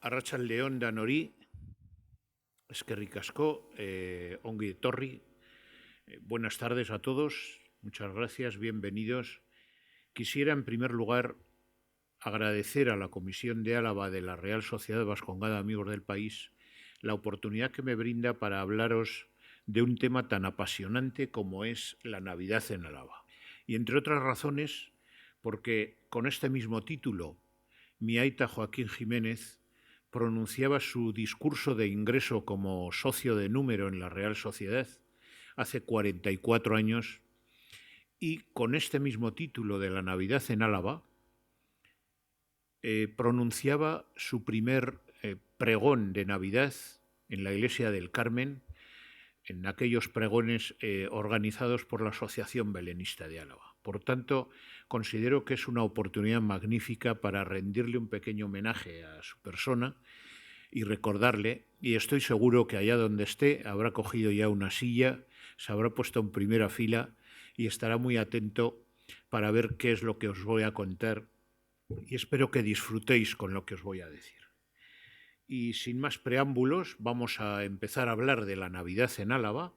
Arratsaldeon danori, eskerrik asko, ongi etorri. Buenas tardes a todos, muchas gracias, bienvenidos. Quisiera en primer lugar agradecer a la Comisión de Álava de la Real Sociedad Vascongada Amigos del País la oportunidad que me brinda para hablaros de un tema tan apasionante como es la Navidad en Álava. Y entre otras razones, porque con este mismo título, mi aita Joaquín Jiménez pronunciaba su discurso de ingreso como socio de número en la Real Sociedad hace 44 años y con este mismo título de la Navidad en Álava pronunciaba su primer pregón de Navidad en la iglesia del Carmen, en aquellos pregones organizados por la Asociación Belenista de Álava. Por tanto, considero que es una oportunidad magnífica para rendirle un pequeño homenaje a su persona y recordarle, y estoy seguro que allá donde esté habrá cogido ya una silla, se habrá puesto en primera fila y estará muy atento para ver qué es lo que os voy a contar y espero que disfrutéis con lo que os voy a decir. Y sin más preámbulos, vamos a empezar a hablar de la Navidad en Álava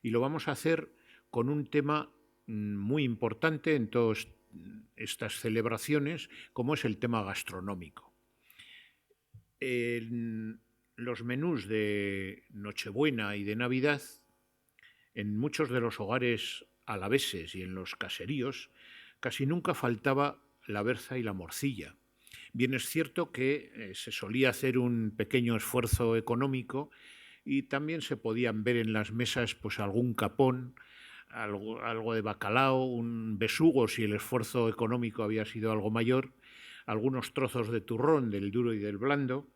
y lo vamos a hacer con un tema muy importante en todas estas celebraciones, como es el tema gastronómico. En los menús de Nochebuena y de Navidad, en muchos de los hogares alaveses y en los caseríos, casi nunca faltaba la berza y la morcilla. Bien es cierto que se solía hacer un pequeño esfuerzo económico y también se podían ver en las mesas pues algún capón, algo de bacalao, un besugo si el esfuerzo económico había sido algo mayor, algunos trozos de turrón del duro y del blando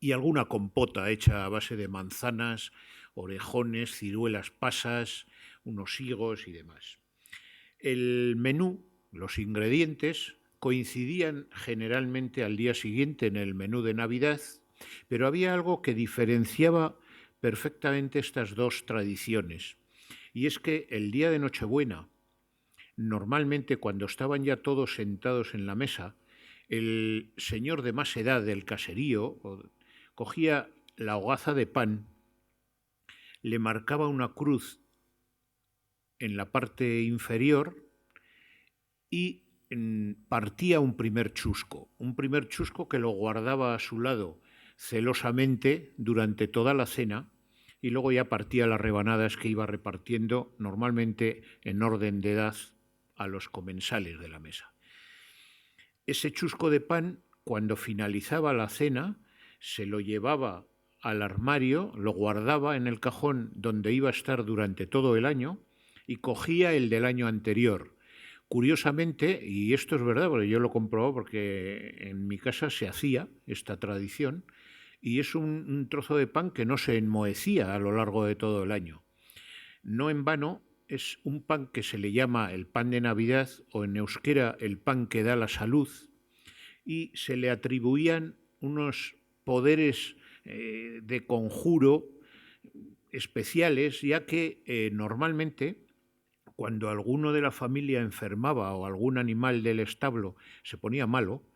y alguna compota hecha a base de manzanas, orejones, ciruelas pasas, unos higos y demás. El menú, los ingredientes, coincidían generalmente al día siguiente en el menú de Navidad, pero había algo que diferenciaba perfectamente estas dos tradiciones. Y es que el día de Nochebuena, normalmente cuando estaban ya todos sentados en la mesa, el señor de más edad del caserío cogía la hogaza de pan, le marcaba una cruz en la parte inferior y partía un primer chusco que lo guardaba a su lado celosamente durante toda la cena y luego ya partía las rebanadas que iba repartiendo normalmente en orden de edad a los comensales de la mesa. Ese chusco de pan, cuando finalizaba la cena, se lo llevaba al armario, lo guardaba en el cajón donde iba a estar durante todo el año y cogía el del año anterior. Curiosamente, y esto es verdad, porque yo lo comprobo porque en mi casa se hacía esta tradición, y es un trozo de pan que no se enmohecía a lo largo de todo el año. No en vano, es un pan que se le llama el pan de Navidad o en euskera el pan que da la salud y se le atribuían unos poderes de conjuro especiales, ya que normalmente cuando alguno de la familia enfermaba o algún animal del establo se ponía malo,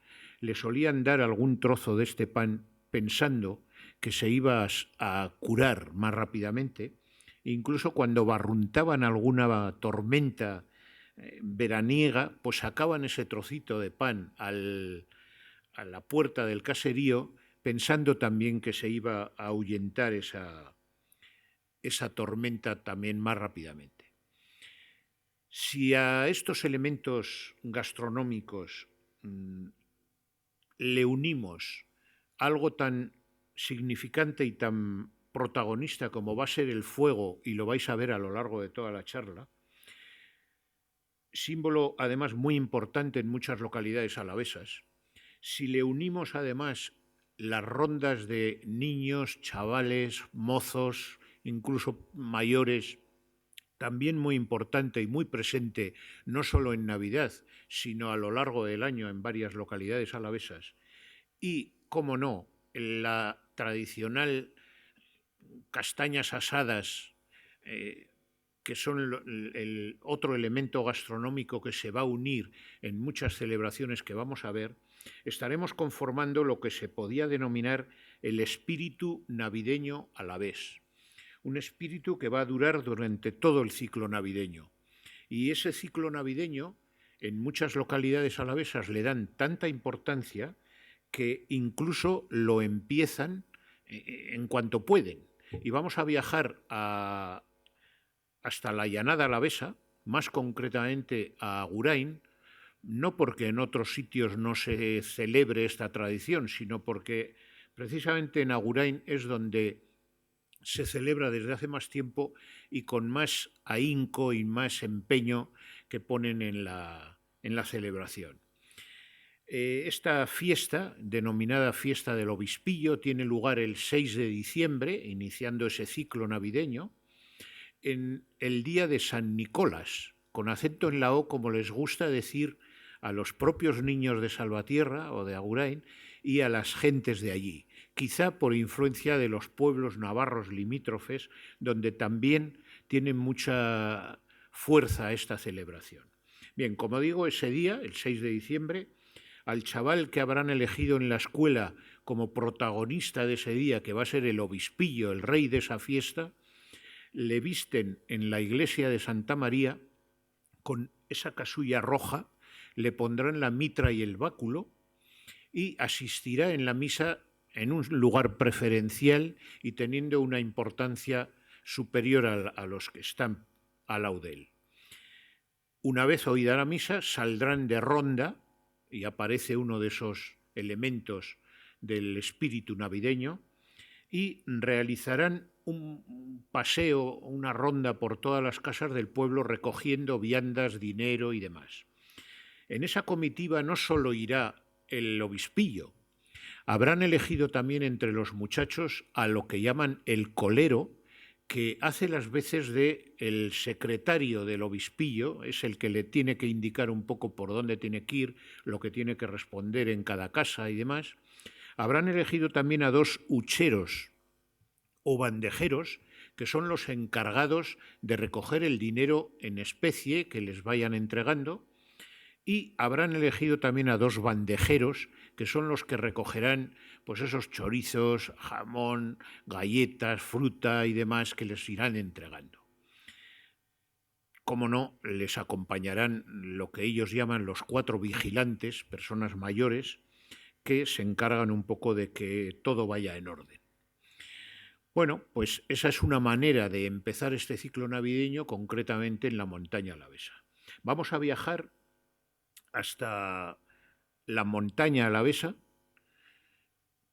le solían dar algún trozo de este pan pensando que se iba a curar más rápidamente. Incluso cuando barruntaban alguna tormenta veraniega, pues sacaban ese trocito de pan a la puerta del caserío pensando también que se iba a ahuyentar esa tormenta también más rápidamente. Si a estos elementos gastronómicos le unimos algo tan significante y tan protagonista como va a ser el fuego, y lo vais a ver a lo largo de toda la charla, símbolo además muy importante en muchas localidades alavesas, si le unimos además las rondas de niños, chavales, mozos, incluso mayores, también muy importante y muy presente, no solo en Navidad, sino a lo largo del año en varias localidades alavesas. Y, cómo no, la tradicional castañas asadas, que son el otro elemento gastronómico que se va a unir en muchas celebraciones que vamos a ver, estaremos conformando lo que se podía denominar el espíritu navideño alavés. Un espíritu que va a durar durante todo el ciclo navideño. Y ese ciclo navideño, en muchas localidades alavesas le dan tanta importancia que incluso lo empiezan en cuanto pueden. Y vamos a viajar hasta la Llanada alavesa, más concretamente a Agurain, no porque en otros sitios no se celebre esta tradición, sino porque precisamente en Agurain es donde se celebra desde hace más tiempo y con más ahínco y más empeño que ponen en la celebración. Esta fiesta, denominada Fiesta del Obispillo, tiene lugar el 6 de diciembre, iniciando ese ciclo navideño, en el día de San Nicolás, con acento en la O, como les gusta decir a los propios niños de Salvatierra o de Agurain y a las gentes de allí, quizá por influencia de los pueblos navarros limítrofes, donde también tiene mucha fuerza esta celebración. Bien, como digo, ese día, el 6 de diciembre, al chaval que habrán elegido en la escuela como protagonista de ese día, que va a ser el obispillo, el rey de esa fiesta, le visten en la iglesia de Santa María con esa casulla roja, le pondrán la mitra y el báculo y asistirá en la misa en un lugar preferencial y teniendo una importancia superior a los que están al lado de él. Una vez oída la misa, saldrán de ronda, y aparece uno de esos elementos del espíritu navideño, y realizarán un paseo, una ronda por todas las casas del pueblo recogiendo viandas, dinero y demás. En esa comitiva no solo irá el obispillo, habrán elegido también entre los muchachos a lo que llaman el colero, que hace las veces de el secretario del obispillo, es el que le tiene que indicar un poco por dónde tiene que ir, lo que tiene que responder en cada casa y demás. Habrán elegido también a 2 hucheros o bandejeros, que son los encargados de recoger el dinero en especie que les vayan entregando, y habrán elegido también a 2 bandejeros, que son los que recogerán pues esos chorizos, jamón, galletas, fruta y demás que les irán entregando. Como no, les acompañarán lo que ellos llaman los 4 vigilantes, personas mayores, que se encargan un poco de que todo vaya en orden. Bueno, pues esa es una manera de empezar este ciclo navideño, concretamente en la montaña alavesa. Vamos a viajar hasta la montaña alavesa,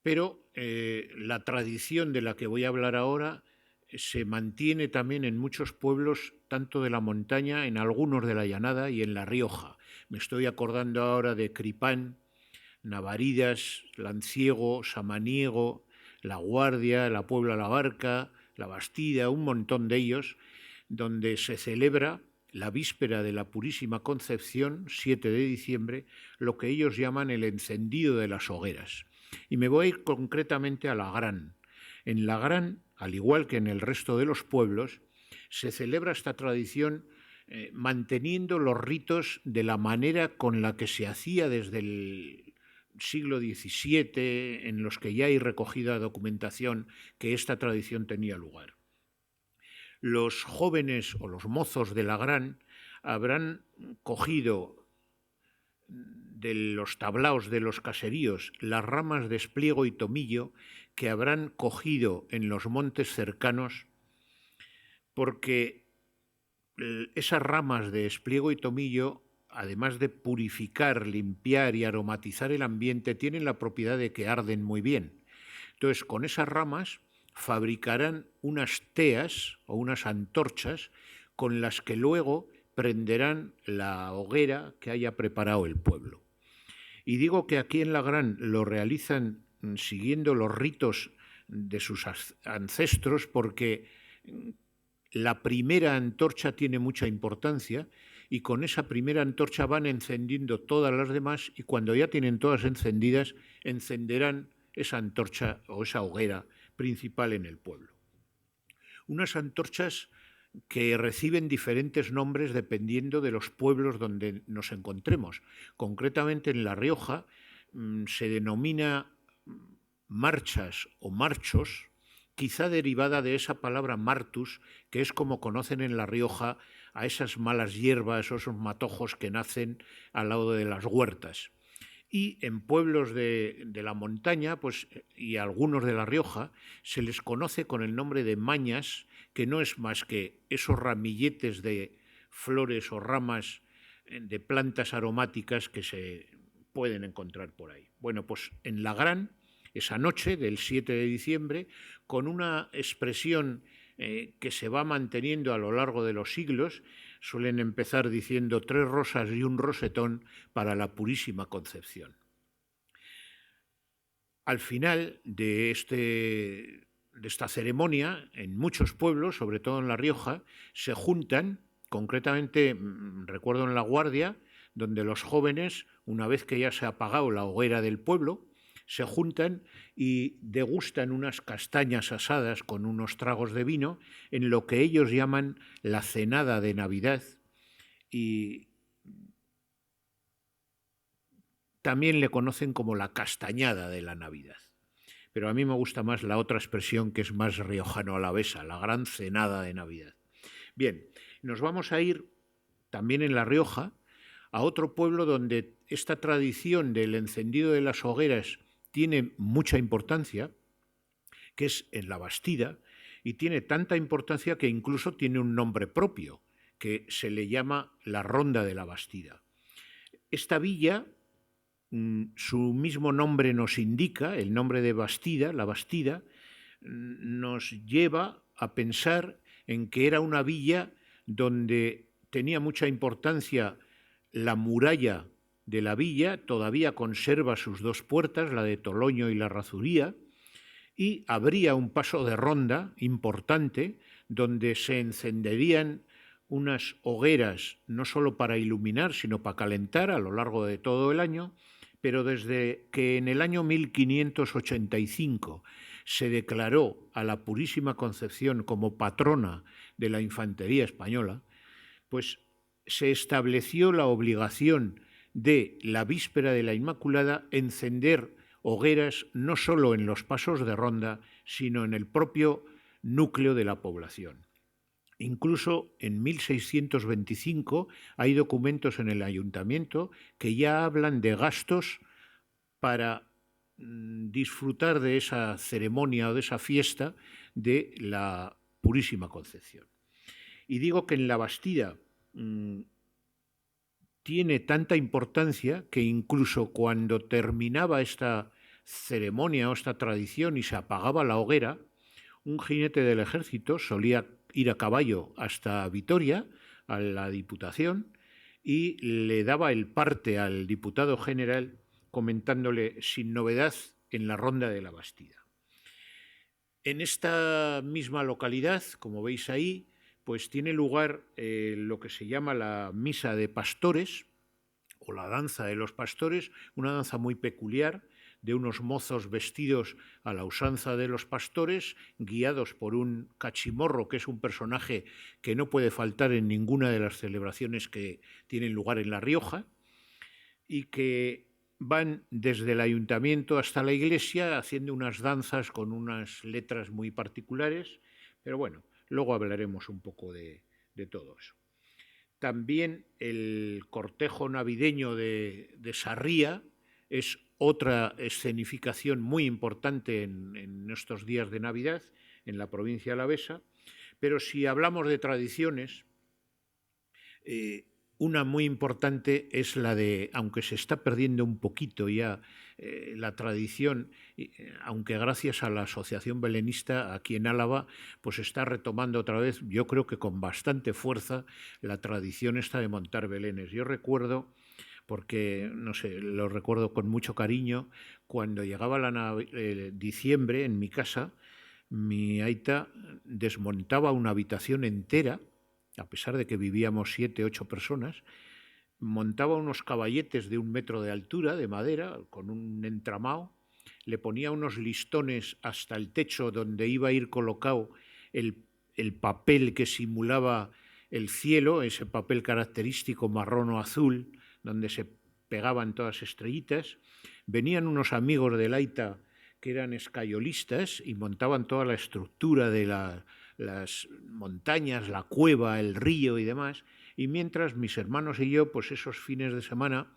pero la tradición de la que voy a hablar ahora se mantiene también en muchos pueblos, tanto de la montaña, en algunos de la llanada y en La Rioja. Me estoy acordando ahora de Cripán, Navaridas, Lanciego, Samaniego, La Guardia, La Puebla la Barca, La Bastida, un montón de ellos, donde se celebra la víspera de la Purísima Concepción, 7 de diciembre, lo que ellos llaman el encendido de las hogueras. Y me voy a ir concretamente a La Gran. En La Gran, al igual que en el resto de los pueblos, se celebra esta tradición manteniendo los ritos de la manera con la que se hacía desde el siglo XVII, en los que ya hay recogida documentación que esta tradición tenía lugar. Los jóvenes o los mozos de La Gran habrán cogido de los tablaos de los caseríos las ramas de espliego y tomillo que habrán cogido en los montes cercanos, porque esas ramas de espliego y tomillo, además de purificar, limpiar y aromatizar el ambiente, tienen la propiedad de que arden muy bien. Entonces, con esas ramas fabricarán unas teas o unas antorchas con las que luego prenderán la hoguera que haya preparado el pueblo. Y digo que aquí en La Gran lo realizan siguiendo los ritos de sus ancestros, porque la primera antorcha tiene mucha importancia y con esa primera antorcha van encendiendo todas las demás, y cuando ya tienen todas encendidas, encenderán esa antorcha o esa hoguera principal en el pueblo. Unas antorchas que reciben diferentes nombres dependiendo de los pueblos donde nos encontremos. Concretamente en La Rioja se denomina marchas o marchos, quizá derivada de esa palabra martus, que es como conocen en La Rioja a esas malas hierbas o esos matojos que nacen al lado de las huertas. Y en pueblos de la montaña, pues, y algunos de La Rioja, se les conoce con el nombre de mañas, que no es más que esos ramilletes de flores o ramas de plantas aromáticas que se pueden encontrar por ahí. Bueno, pues en La Gran, esa noche del 7 de diciembre, con una expresión que se va manteniendo a lo largo de los siglos, suelen empezar diciendo 3 rosas y un rosetón para la Purísima Concepción. Al final de esta ceremonia, en muchos pueblos, sobre todo en La Rioja, se juntan, concretamente recuerdo en La Guardia, donde los jóvenes, una vez que ya se ha apagado la hoguera del pueblo, se juntan y degustan unas castañas asadas con unos tragos de vino en lo que ellos llaman la cenada de Navidad, y también le conocen como la castañada de la Navidad. Pero a mí me gusta más la otra expresión, que es más riojano-alavesa, la gran cenada de Navidad. Bien, nos vamos a ir también en La Rioja a otro pueblo donde esta tradición del encendido de las hogueras tiene mucha importancia, que es en La Bastida, y tiene tanta importancia que incluso tiene un nombre propio, que se le llama la Ronda de La Bastida. Esta villa, su mismo nombre nos indica, el nombre de Bastida, La Bastida, nos lleva a pensar en que era una villa donde tenía mucha importancia la muralla de la villa, todavía conserva sus 2 puertas, la de Toloño y la Razuría, y habría un paso de ronda importante donde se encenderían unas hogueras no solo para iluminar, sino para calentar a lo largo de todo el año, pero desde que en el año 1585 se declaró a la Purísima Concepción como patrona de la infantería española, pues se estableció la obligación de la víspera de la Inmaculada encender hogueras no solo en los pasos de ronda, sino en el propio núcleo de la población. Incluso en 1625 hay documentos en el ayuntamiento que ya hablan de gastos para disfrutar de esa ceremonia o de esa fiesta de la Purísima Concepción. Y digo que en La Bastida tiene tanta importancia que incluso cuando terminaba esta ceremonia o esta tradición y se apagaba la hoguera, un jinete del ejército solía ir a caballo hasta Vitoria, a la Diputación, y le daba el parte al diputado general comentándole sin novedad en la Ronda de La Bastida. En esta misma localidad, como veis ahí, pues tiene lugar lo que se llama la misa de pastores o la danza de los pastores, una danza muy peculiar de unos mozos vestidos a la usanza de los pastores, guiados por un cachimorro, que es un personaje que no puede faltar en ninguna de las celebraciones que tienen lugar en La Rioja, y que van desde el ayuntamiento hasta la iglesia haciendo unas danzas con unas letras muy particulares, pero bueno, luego hablaremos un poco de todo eso. También el cortejo navideño de Sarría es otra escenificación muy importante en estos días de Navidad en la provincia alavesa, pero si hablamos de tradiciones, una muy importante es la de, aunque se está perdiendo un poquito ya la tradición, aunque gracias a la Asociación Belenista aquí en Álava, pues está retomando otra vez, yo creo que con bastante fuerza, la tradición esta de montar belenes. Yo recuerdo, porque no sé, lo recuerdo con mucho cariño, cuando llegaba diciembre en mi casa, mi aita desmontaba una habitación entera, a pesar de que vivíamos 7, 8 personas, montaba unos caballetes de 1 metro de altura, de madera, con un entramado, le ponía unos listones hasta el techo donde iba a ir colocado el papel que simulaba el cielo, ese papel característico marrón o azul, donde se pegaban todas estrellitas, venían unos amigos del Aita que eran escayolistas y montaban toda la estructura de las montañas, la cueva, el río y demás, y mientras mis hermanos y yo, pues esos fines de semana,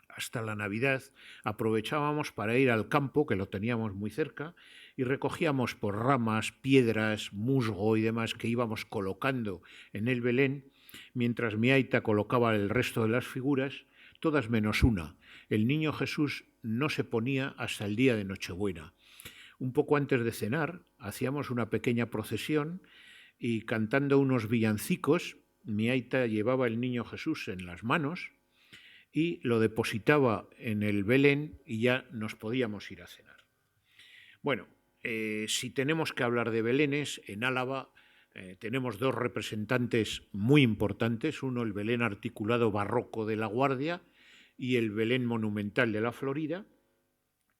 hasta la Navidad, aprovechábamos para ir al campo, que lo teníamos muy cerca, y recogíamos por ramas, piedras, musgo y demás que íbamos colocando en el Belén, mientras mi aita colocaba el resto de las figuras, todas menos una. El niño Jesús no se ponía hasta el día de Nochebuena. Un poco antes de cenar, hacíamos una pequeña procesión y cantando unos villancicos, mi aita llevaba el niño Jesús en las manos y lo depositaba en el Belén y ya nos podíamos ir a cenar. Bueno, si tenemos que hablar de Belenes, en Álava tenemos dos representantes muy importantes, uno el Belén articulado barroco de La Guardia y el Belén monumental de la Florida,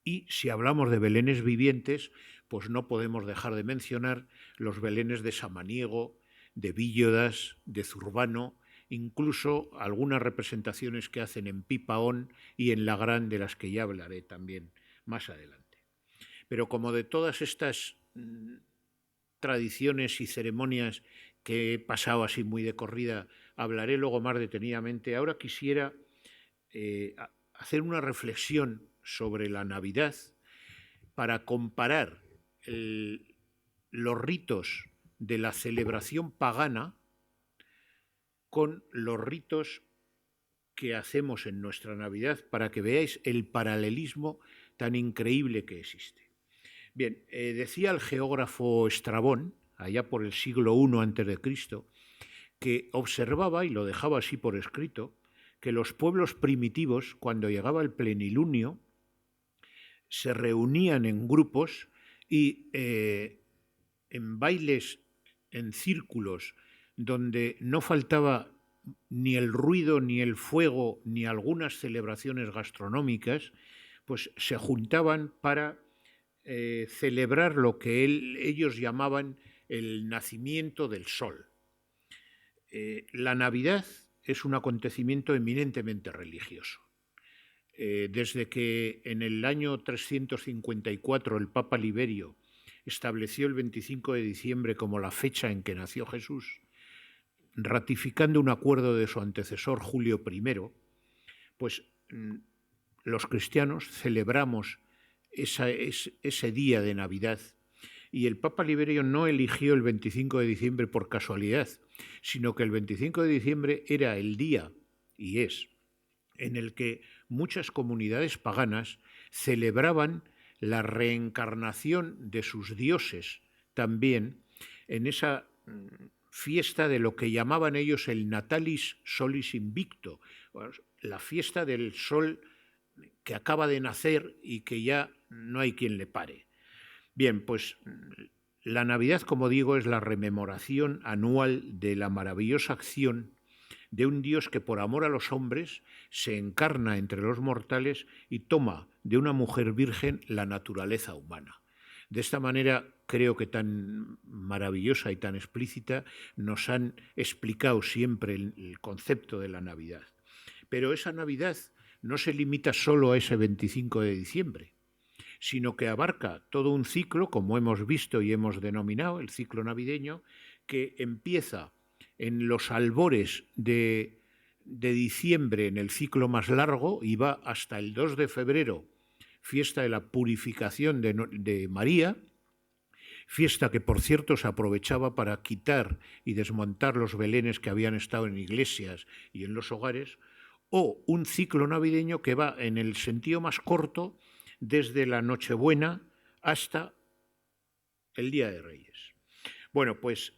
y si hablamos de belenes vivientes, pues no podemos dejar de mencionar los belenes de Samaniego, de Víllodas, de Zurbano, incluso algunas representaciones que hacen en Pipaón y en Lagrán, de las que ya hablaré también más adelante. Pero como de todas estas tradiciones y ceremonias que he pasado así muy de corrida, hablaré luego más detenidamente, ahora quisiera hacer una reflexión sobre la Navidad para comparar los ritos de la celebración pagana con los ritos que hacemos en nuestra Navidad, para que veáis el paralelismo tan increíble que existe. Bien, decía el geógrafo Estrabón, allá por el siglo I a.C., que observaba, y lo dejaba así por escrito, que los pueblos primitivos, cuando llegaba el plenilunio, se reunían en grupos y en bailes, en círculos, donde no faltaba ni el ruido, ni el fuego, ni algunas celebraciones gastronómicas, pues se juntaban para celebrar lo que ellos llamaban el nacimiento del sol. La Navidad es un acontecimiento eminentemente religioso. Desde que en el año 354 el Papa Liberio estableció el 25 de diciembre como la fecha en que nació Jesús, ratificando un acuerdo de su antecesor Julio I, pues los cristianos celebramos ese día de Navidad. Y el Papa Liberio no eligió el 25 de diciembre por casualidad, sino que el 25 de diciembre era el día, y es, en el que muchas comunidades paganas celebraban la reencarnación de sus dioses también en esa fiesta de lo que llamaban ellos el Natalis Solis Invicto, la fiesta del sol que acaba de nacer y que ya no hay quien le pare. Bien, pues la Navidad, como digo, es la rememoración anual de la maravillosa acción de un Dios que por amor a los hombres se encarna entre los mortales y toma de una mujer virgen la naturaleza humana. De esta manera, creo que tan maravillosa y tan explícita, nos han explicado siempre el concepto de la Navidad. Pero esa Navidad no se limita solo a ese 25 de diciembre, sino que abarca todo un ciclo, como hemos visto y hemos denominado, el ciclo navideño, que empieza en los albores de diciembre, en el ciclo más largo, y va hasta el 2 de febrero, fiesta de la purificación de María, fiesta que, por cierto, se aprovechaba para quitar y desmontar los belenes que habían estado en iglesias y en los hogares, o un ciclo navideño que va en el sentido más corto desde la Nochebuena hasta el Día de Reyes. Bueno, pues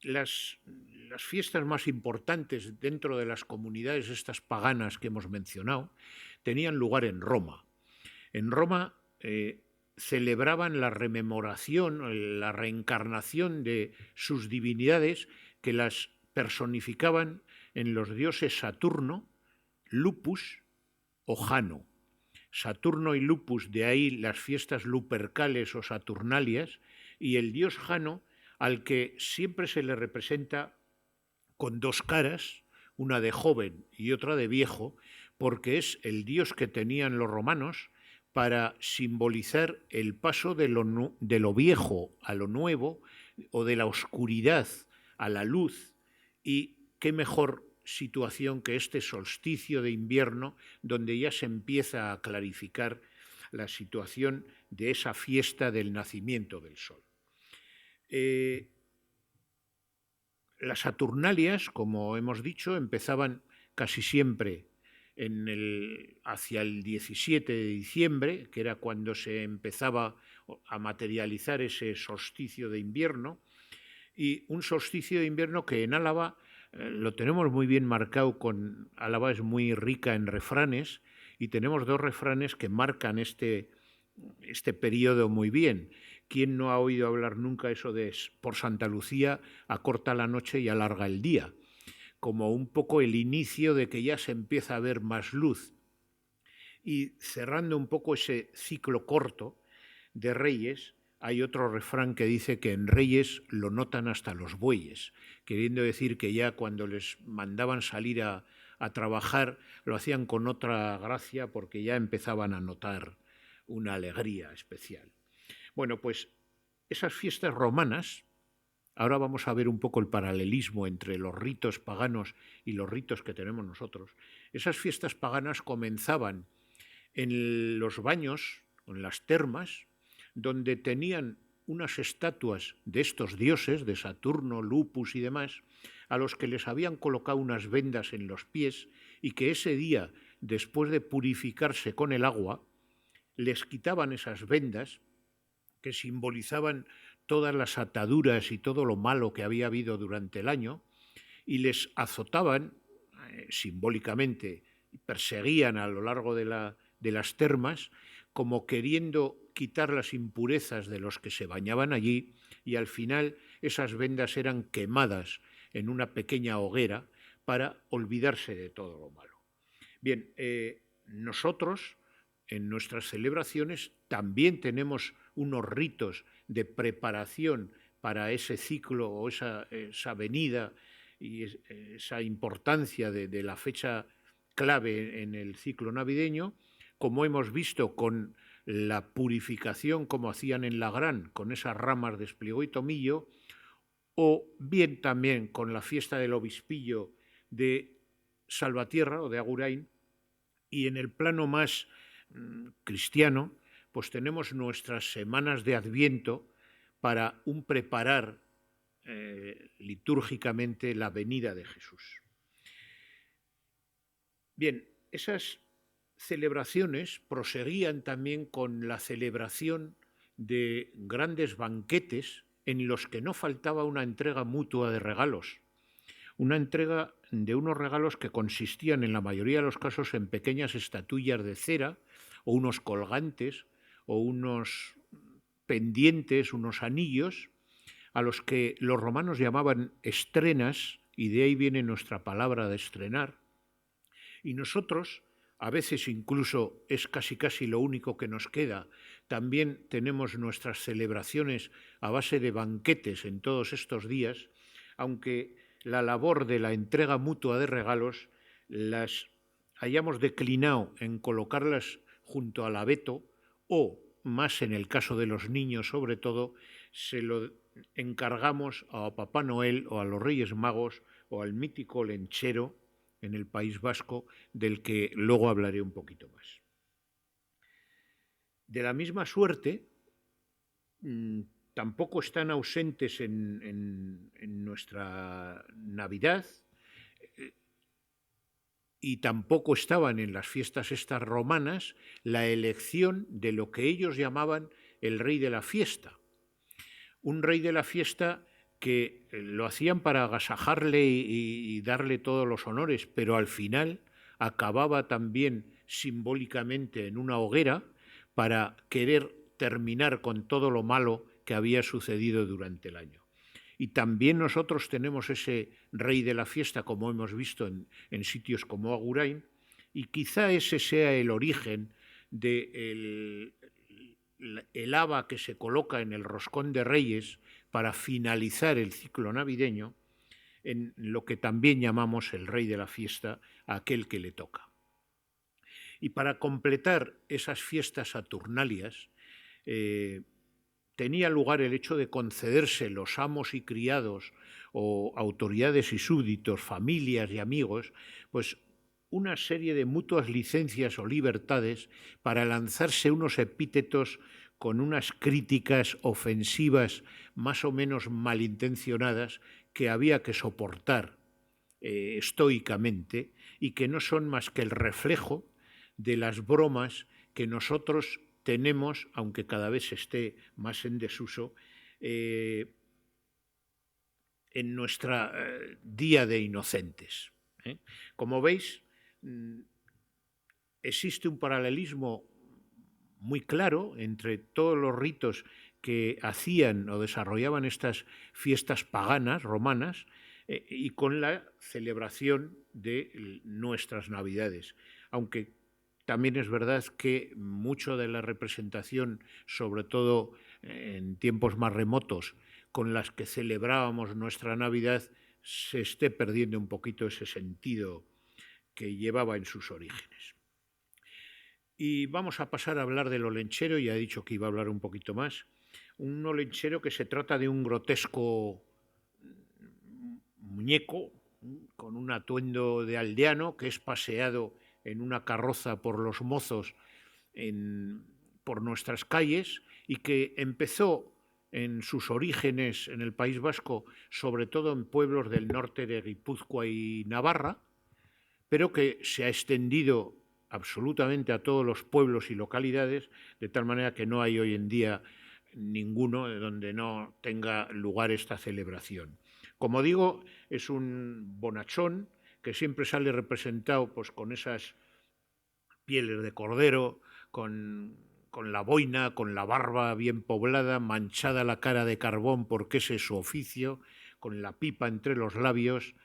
las fiestas más importantes dentro de las comunidades estas paganas que hemos mencionado tenían lugar en Roma. En Roma celebraban la rememoración, la reencarnación de sus divinidades, que las personificaban en los dioses Saturno, Lupus o Jano. Saturno y Lupus, de ahí las fiestas lupercales o saturnalias, y el dios Jano, al que siempre se le representa con dos caras, una de joven y otra de viejo, porque es el dios que tenían los romanos para simbolizar el paso de lo viejo a lo nuevo, o de la oscuridad a la luz. Y qué mejor situación que este solsticio de invierno, donde ya se empieza a clarificar la situación de esa fiesta del nacimiento del sol. Las Saturnalias, como hemos dicho, empezaban casi siempre hacia el 17 de diciembre, que era cuando se empezaba a materializar ese solsticio de invierno, y un solsticio de invierno que en Álava lo tenemos muy bien marcado. Álava es muy rica en refranes, y tenemos dos refranes que marcan este periodo muy bien. ¿Quién no ha oído hablar nunca eso de por Santa Lucía acorta la noche y alarga el día? Como un poco el inicio de que ya se empieza a ver más luz. Y cerrando un poco ese ciclo corto de Reyes, hay otro refrán que dice que en Reyes lo notan hasta los bueyes, queriendo decir que ya cuando les mandaban salir a trabajar lo hacían con otra gracia, porque ya empezaban a notar una alegría especial. Bueno, pues esas fiestas romanas, ahora vamos a ver un poco el paralelismo entre los ritos paganos y los ritos que tenemos nosotros. Esas fiestas paganas comenzaban en los baños, en las termas, donde tenían unas estatuas de estos dioses, de Saturno, Lupus y demás, a los que les habían colocado unas vendas en los pies, y que ese día, después de purificarse con el agua, les quitaban esas vendas que simbolizaban todas las ataduras y todo lo malo que había habido durante el año, y les azotaban simbólicamente, perseguían a lo largo de las termas, como queriendo quitar las impurezas de los que se bañaban allí, y al final esas vendas eran quemadas en una pequeña hoguera para olvidarse de todo lo malo. Bien, nosotros en nuestras celebraciones también tenemos unos ritos de preparación para ese ciclo o esa venida y esa importancia de la fecha clave en el ciclo navideño, como hemos visto con la purificación como hacían en Lagrán, con esas ramas de espliego y tomillo, o bien también con la fiesta del obispillo de Salvatierra o de Agurain. Y en el plano más cristiano, pues tenemos nuestras semanas de Adviento para preparar litúrgicamente la venida de Jesús. Bien, esas celebraciones proseguían también con la celebración de grandes banquetes en los que no faltaba una entrega mutua de regalos, una entrega de unos regalos que consistían en la mayoría de los casos en pequeñas estatuillas de cera, o unos colgantes, o unos pendientes, unos anillos, a los que los romanos llamaban estrenas, y de ahí viene nuestra palabra de estrenar. Y nosotros, a veces incluso es casi lo único que nos queda, también tenemos nuestras celebraciones a base de banquetes en todos estos días, aunque la labor de la entrega mutua de regalos las hayamos declinado en colocarlas junto al abeto, o, más en el caso de los niños sobre todo, se lo encargamos a Papá Noel o a los Reyes Magos o al mítico lenchero en el País Vasco, del que luego hablaré un poquito más. De la misma suerte, tampoco están ausentes en nuestra Navidad, y tampoco estaban en las fiestas estas romanas, la elección de lo que ellos llamaban el rey de la fiesta. Un rey de la fiesta que lo hacían para agasajarle y darle todos los honores, pero al final acababa también simbólicamente en una hoguera para querer terminar con todo lo malo que había sucedido durante el año. Y también nosotros tenemos ese rey de la fiesta, como hemos visto en sitios como Agurain, y quizá ese sea el origen del el haba que se coloca en el roscón de Reyes para finalizar el ciclo navideño, en lo que también llamamos el rey de la fiesta, a aquel que le toca. Y para completar esas fiestas saturnalias, tenía lugar el hecho de concederse los amos y criados o autoridades y súbditos, familias y amigos, pues una serie de mutuas licencias o libertades para lanzarse unos epítetos con unas críticas ofensivas más o menos malintencionadas que había que soportar estoicamente y que no son más que el reflejo de las bromas que nosotros tenemos, aunque cada vez esté más en desuso, en nuestra día de inocentes. Como veis, existe un paralelismo muy claro entre todos los ritos que hacían o desarrollaban estas fiestas paganas romanas y con la celebración de nuestras Navidades, aunque también es verdad que mucho de la representación, sobre todo en tiempos más remotos, con las que celebrábamos nuestra Navidad, se esté perdiendo un poquito ese sentido que llevaba en sus orígenes. Y vamos a pasar a hablar del olenchero, ya he dicho que iba a hablar un poquito más. Un olenchero que se trata de un grotesco muñeco con un atuendo de aldeano que es paseado en una carroza por los mozos por nuestras calles y que empezó en sus orígenes en el País Vasco, sobre todo en pueblos del norte de Guipúzcoa y Navarra, pero que se ha extendido absolutamente a todos los pueblos y localidades, de tal manera que no hay hoy en día ninguno donde no tenga lugar esta celebración. Como digo, es un bonachón que siempre sale representado pues, con esas pieles de cordero, con la boina, con la barba bien poblada, manchada la cara de carbón porque ese es su oficio, con la pipa entre los labios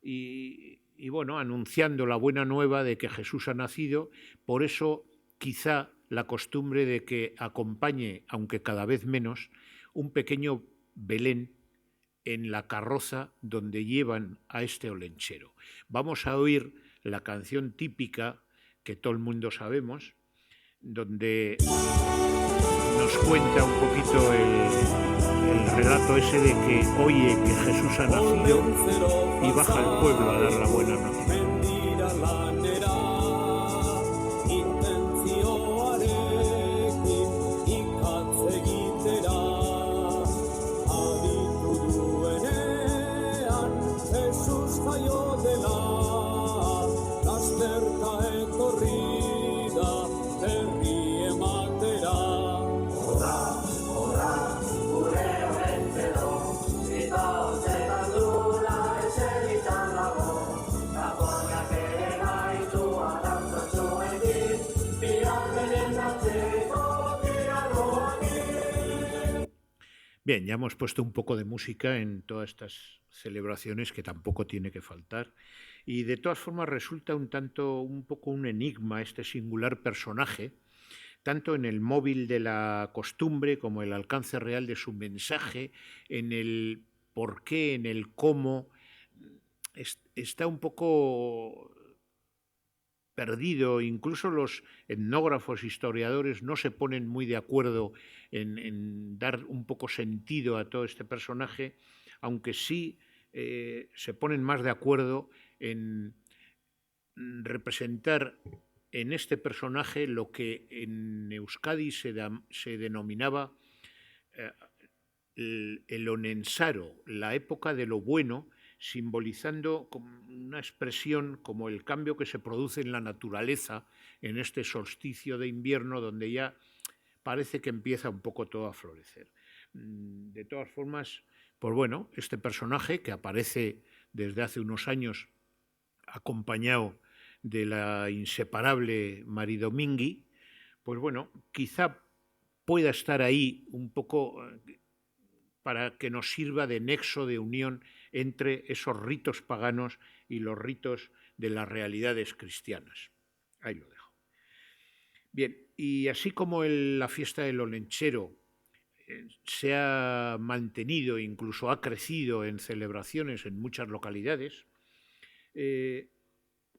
y bueno, anunciando la buena nueva de que Jesús ha nacido. Por eso quizá la costumbre de que acompañe, aunque cada vez menos, un pequeño Belén en la carroza donde llevan a este olenchero. Vamos a oír la canción típica que todo el mundo sabemos, donde nos cuenta un poquito el relato ese de que oye que Jesús ha nacido y baja al pueblo a dar la buena noticia. Bien, ya hemos puesto un poco de música en todas estas celebraciones que tampoco tiene que faltar y de todas formas resulta un poco un enigma este singular personaje, tanto en el móvil de la costumbre como el alcance real de su mensaje, en el por qué, en el cómo. Está un poco perdido, incluso los etnógrafos, historiadores no se ponen muy de acuerdo en dar un poco sentido a todo este personaje, aunque sí se ponen más de acuerdo en representar en este personaje lo que en Euskadi se denominaba el onensaro, la época de lo bueno, simbolizando una expresión como el cambio que se produce en la naturaleza en este solsticio de invierno donde ya parece que empieza un poco todo a florecer. De todas formas, pues bueno, este personaje que aparece desde hace unos años acompañado de la inseparable Maridomingui, pues bueno, quizá pueda estar ahí un poco para que nos sirva de nexo de unión entre esos ritos paganos y los ritos de las realidades cristianas. Ahí lo dejo. Bien, y así como la fiesta del olenchero se ha mantenido, incluso ha crecido en celebraciones en muchas localidades.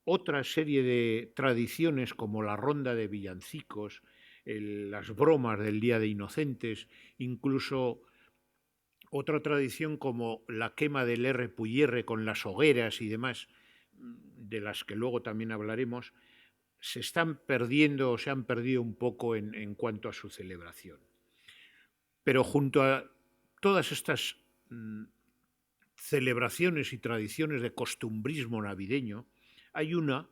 Otra serie de tradiciones como la ronda de villancicos, las bromas del Día de Inocentes, incluso otra tradición como la quema del R. Puyerre con las hogueras y demás, de las que luego también hablaremos, se están perdiendo o se han perdido un poco en cuanto a su celebración. Pero junto a todas estas celebraciones y tradiciones de costumbrismo navideño, hay una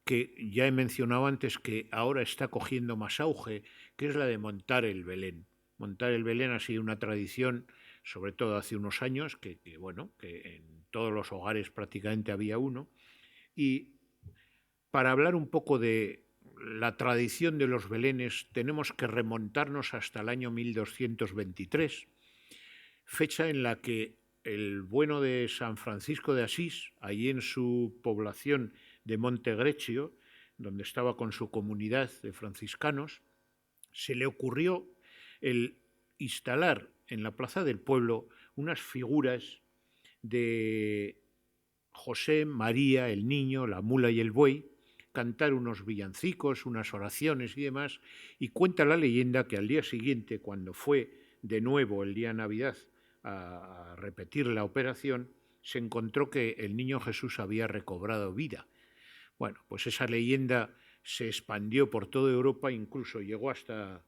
que ya he mencionado antes que ahora está cogiendo más auge, que es la de montar el Belén. Montar el Belén ha sido una tradición, sobre todo hace unos años, que en todos los hogares prácticamente había uno. Y para hablar un poco de la tradición de los belenes, tenemos que remontarnos hasta el año 1223, fecha en la que el bueno de San Francisco de Asís, allí en su población de Montegreccio, donde estaba con su comunidad de franciscanos, se le ocurrió el instalar en la plaza del pueblo unas figuras de José, María, el niño, la mula y el buey, cantar unos villancicos, unas oraciones y demás, y cuenta la leyenda que al día siguiente, cuando fue de nuevo el día de Navidad a repetir la operación, se encontró que el niño Jesús había recobrado vida. Bueno, pues esa leyenda se expandió por toda Europa, incluso llegó hasta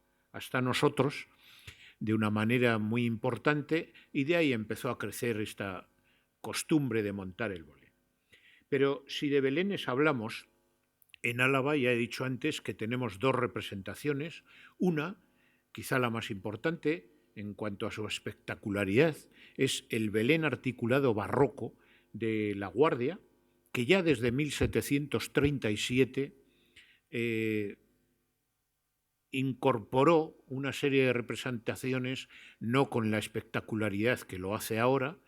nosotros de una manera muy importante, y de ahí empezó a crecer esta costumbre de montar el Belén. Pero si de belenes hablamos, en Álava ya he dicho antes que tenemos dos representaciones. Una, quizá la más importante en cuanto a su espectacularidad, es el Belén articulado barroco de La Guardia, que ya desde 1737 incorporó una serie de representaciones, no con la espectacularidad que lo hace ahora,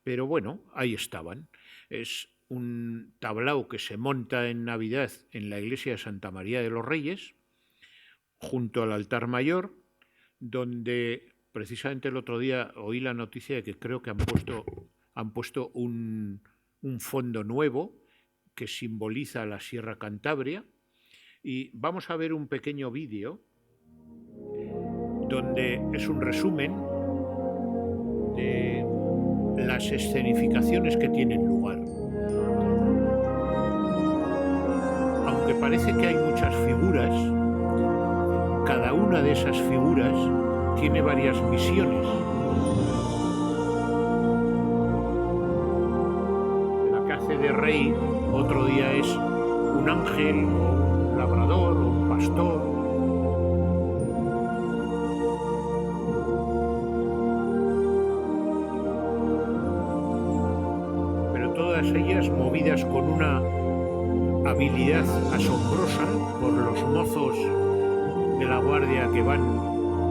pero bueno, ahí estaban. Es un tablao que se monta en Navidad en la iglesia de Santa María de los Reyes, junto al altar mayor, donde precisamente el otro día oí la noticia de que creo que han puesto un fondo nuevo que simboliza la Sierra Cantabria, y vamos a ver un pequeño vídeo donde es un resumen de las escenificaciones que tienen lugar. Aunque parece que hay muchas figuras, cada una de esas figuras tiene varias misiones. La que hace de rey otro día es un ángel, un labrador o un pastor. Todas ellas movidas con una habilidad asombrosa por los mozos de la guardia que van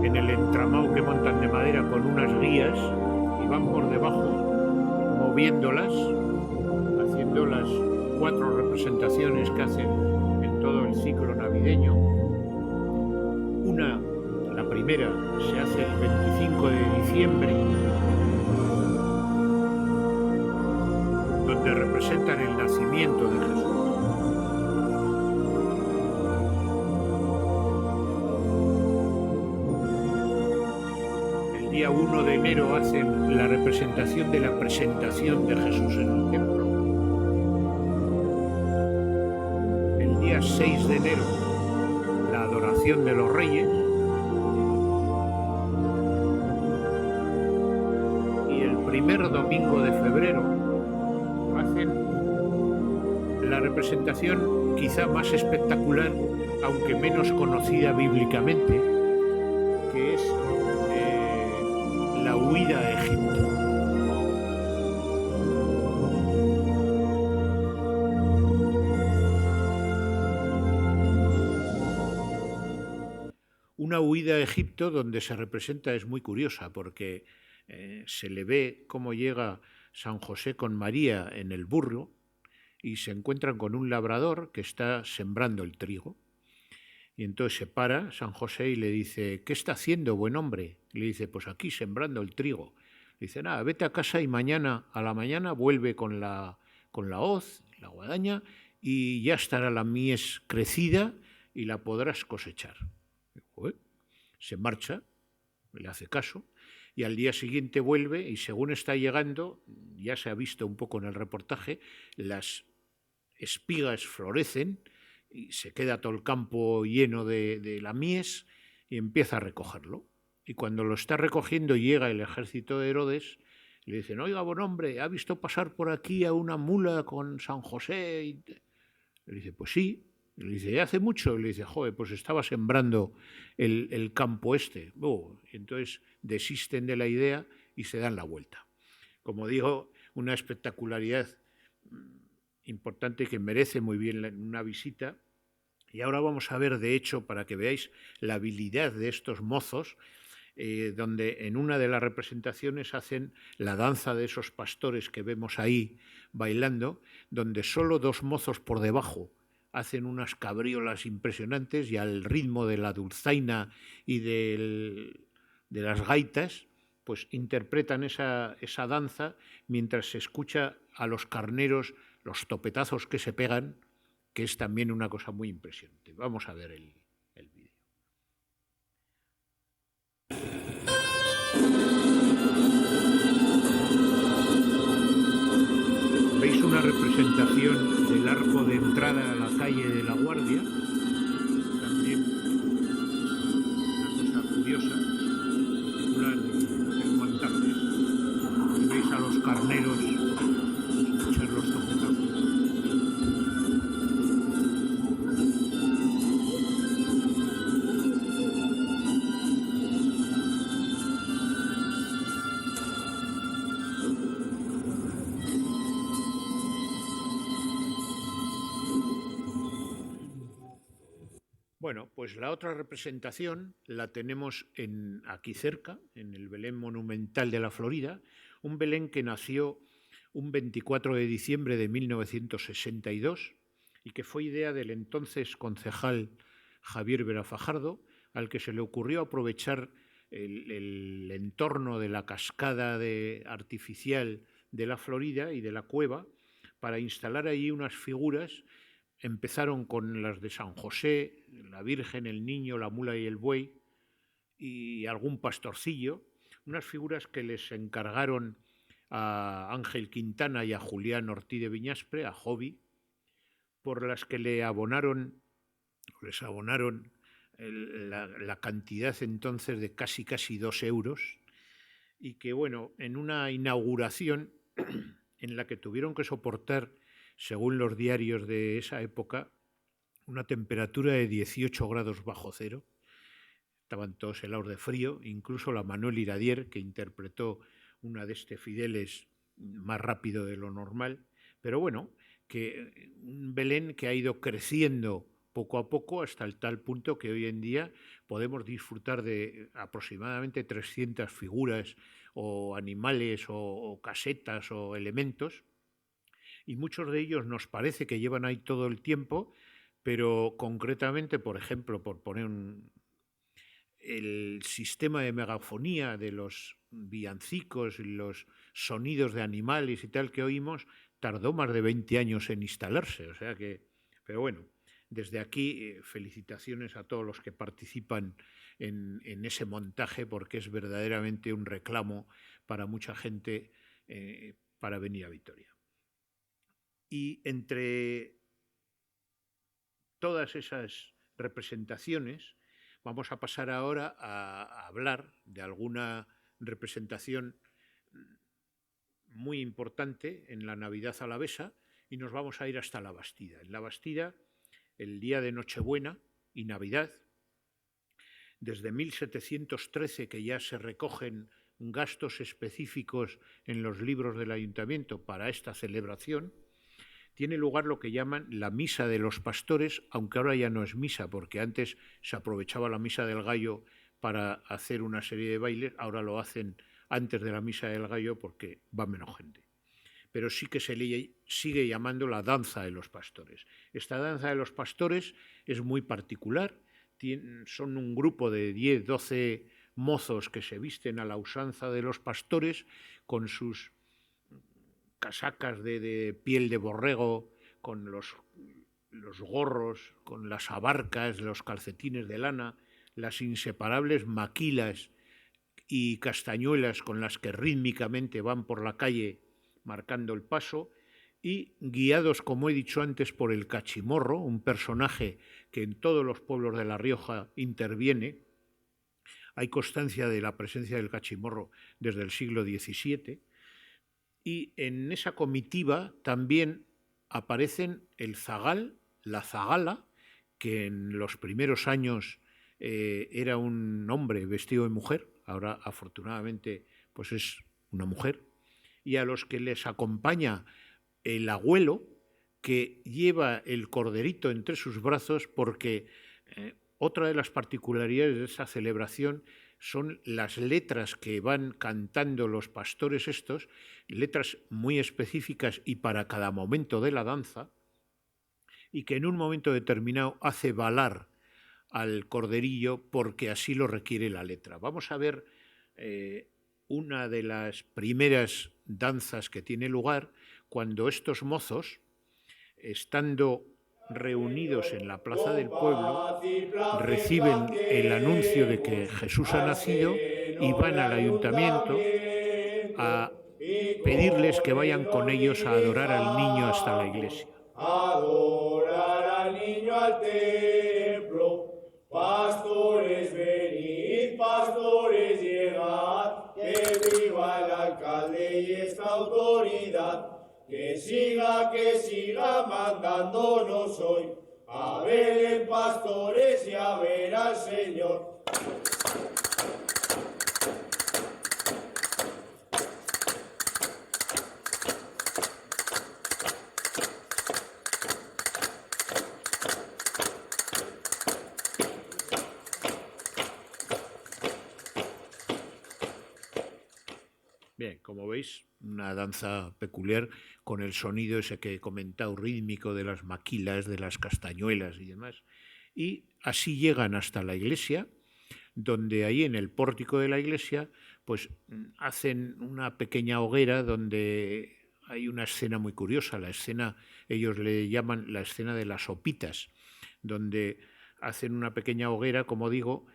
en el entramado que montan de madera con unas guías y van por debajo moviéndolas, haciendo las 4 representaciones que hacen en todo el ciclo navideño. La primera, se hace el 25 de diciembre, donde representan el nacimiento de Jesús. El día 1 de enero hacen la representación de la presentación de Jesús en el templo. El día 6 de enero, la adoración de los reyes. Y el primer domingo de febrero la representación quizá más espectacular, aunque menos conocida bíblicamente, que es la huida a Egipto. Una huida a Egipto donde se representa es muy curiosa porque se le ve cómo llega San José con María en el burro y se encuentran con un labrador que está sembrando el trigo. Y entonces se para San José y le dice, ¿qué está haciendo, buen hombre? Y le dice, pues aquí sembrando el trigo. Le dice, nada, vete a casa y mañana a la mañana vuelve con la hoz, la guadaña, y ya estará la mies crecida y la podrás cosechar. Se marcha, le hace caso, y al día siguiente vuelve y según está llegando, ya se ha visto un poco en el reportaje, las espigas florecen y se queda todo el campo lleno de la mies y empieza a recogerlo. Y cuando lo está recogiendo llega el ejército de Herodes y le dicen, oiga, buen hombre, ¿ha visto pasar por aquí a una mula con San José? Y le dice, pues sí. Y le dice, ¿ya hace mucho? Y le dice, joder, pues estaba sembrando el campo este. Y entonces desisten de la idea y se dan la vuelta. Como digo, una espectacularidad importante que merece muy bien una visita. Y ahora vamos a ver, de hecho, para que veáis la habilidad de estos mozos, donde en una de las representaciones hacen la danza de esos pastores que vemos ahí bailando, donde solo dos mozos por debajo hacen unas cabriolas impresionantes y al ritmo de la dulzaina y de las gaitas, pues interpretan esa danza mientras se escucha a los carneros los topetazos que se pegan, que es también una cosa muy impresionante. Vamos a ver el vídeo. ¿Veis una representación del arco de entrada a la calle de la Guardia? También una cosa curiosa, particular del montaje. Y veis a los carneros escuchar los topetazos. Bueno, pues la otra representación la tenemos aquí cerca, en el Belén Monumental de la Florida, un Belén que nació un 24 de diciembre de 1962 y que fue idea del entonces concejal Javier Vera Fajardo, al que se le ocurrió aprovechar el entorno de la cascada artificial de la Florida y de la cueva para instalar allí unas figuras. Empezaron con las de San José, la Virgen, el Niño, la Mula y el Buey, y algún pastorcillo, unas figuras que les encargaron a Ángel Quintana y a Julián Ortiz de Viñaspre, a Jovi, por las que les abonaron la cantidad entonces de casi 2 euros, y que, bueno, en una inauguración en la que tuvieron que soportar, según los diarios de esa época, una temperatura de 18 grados bajo cero. Estaban todos helados de frío, incluso la Manuel Iradier, que interpretó una de Fideles más rápido de lo normal. Pero bueno, que un Belén que ha ido creciendo poco a poco hasta el tal punto que hoy en día podemos disfrutar de aproximadamente 300 figuras o animales o casetas o elementos, y muchos de ellos nos parece que llevan ahí todo el tiempo, pero concretamente, por ejemplo, por poner el sistema de megafonía de los villancicos y los sonidos de animales y tal que oímos tardó más de 20 años en instalarse, o sea que, pero bueno, desde aquí felicitaciones a todos los que participan en ese montaje, porque es verdaderamente un reclamo para mucha gente para venir a Vitoria. Y entre todas esas representaciones vamos a pasar ahora a hablar de alguna representación muy importante en la Navidad alavesa, y nos vamos a ir hasta la Bastida. En la Bastida, el día de Nochebuena y Navidad, desde 1713 que ya se recogen gastos específicos en los libros del ayuntamiento para esta celebración, tiene lugar lo que llaman la misa de los pastores, aunque ahora ya no es misa, porque antes se aprovechaba la misa del gallo para hacer una serie de bailes, ahora lo hacen antes de la misa del gallo porque va menos gente. Pero sí que se le sigue llamando la danza de los pastores. Esta danza de los pastores es muy particular, son un grupo de 10, 12 mozos que se visten a la usanza de los pastores con sus casacas de piel de borrego, con los gorros, con las abarcas, los calcetines de lana, las inseparables maquilas y castañuelas con las que rítmicamente van por la calle marcando el paso, y guiados, como he dicho antes, por el cachimorro, un personaje que en todos los pueblos de La Rioja interviene. Hay constancia de la presencia del cachimorro desde el siglo XVII, y en esa comitiva también aparecen el zagal, la zagala, que en los primeros años era un hombre vestido de mujer, ahora afortunadamente pues es una mujer, y a los que les acompaña el abuelo, que lleva el corderito entre sus brazos, porque otra de las particularidades de esa celebración son las letras que van cantando los pastores estos, letras muy específicas y para cada momento de la danza, y que en un momento determinado hace balar al corderillo porque así lo requiere la letra. Vamos a ver una de las primeras danzas que tiene lugar cuando estos mozos, estando reunidos en la plaza del pueblo, reciben el anuncio de que Jesús ha nacido y van al ayuntamiento a pedirles que vayan con ellos a adorar al niño hasta la iglesia. Adorar al niño al templo, pastores venid, pastores llegad, que viva el alcalde y esta autoridad, que siga mandándonos hoy, a ver en pastores y a ver al Señor. Bien, como veis, una danza peculiar con el sonido ese que he comentado, rítmico de las maquilas, de las castañuelas y demás. Y así llegan hasta la iglesia, donde ahí en el pórtico de la iglesia pues hacen una pequeña hoguera donde hay una escena muy curiosa. La escena, ellos le llaman la escena de las sopitas, donde hacen una pequeña hoguera, como digo,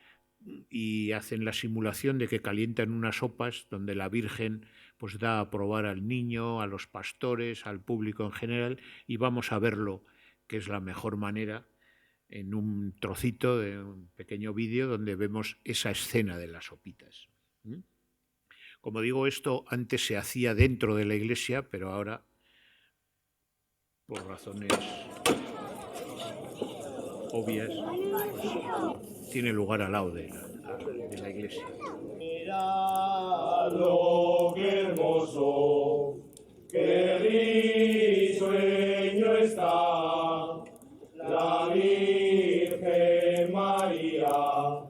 y hacen la simulación de que calientan unas sopas donde la Virgen pues da a probar al niño, a los pastores, al público en general, y vamos a verlo, que es la mejor manera, en un trocito de un pequeño vídeo donde vemos esa escena de las sopitas. Como digo, esto antes se hacía dentro de la iglesia, pero ahora, por razones obvias, pues, tiene lugar al lado de la iglesia. Mirad qué hermoso, qué risueño está la Virgen María,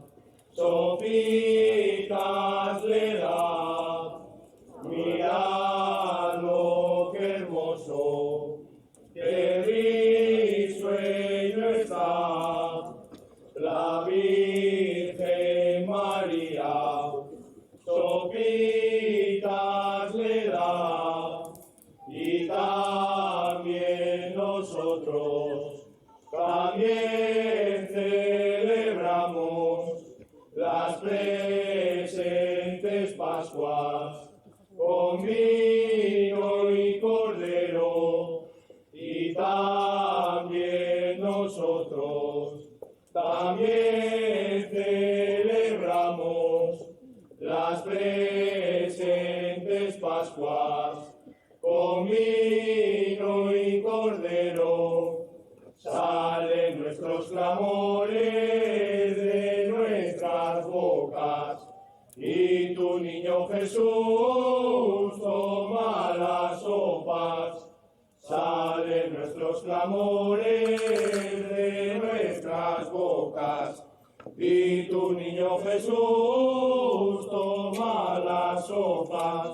sopitas le da. Mirad qué hermoso, qué risueño está la Virgen María, sopitas le da, y también nosotros también celebramos las presentes Pascuas con vino y cordero, y también nosotros también celebramos las presentes Pascuas con vino y cordero. Salen nuestros clamores de nuestras bocas, y tu niño Jesús toma las sopas. Salen nuestros clamores de nuestras bocas, y tu niño Jesús toma las sopas.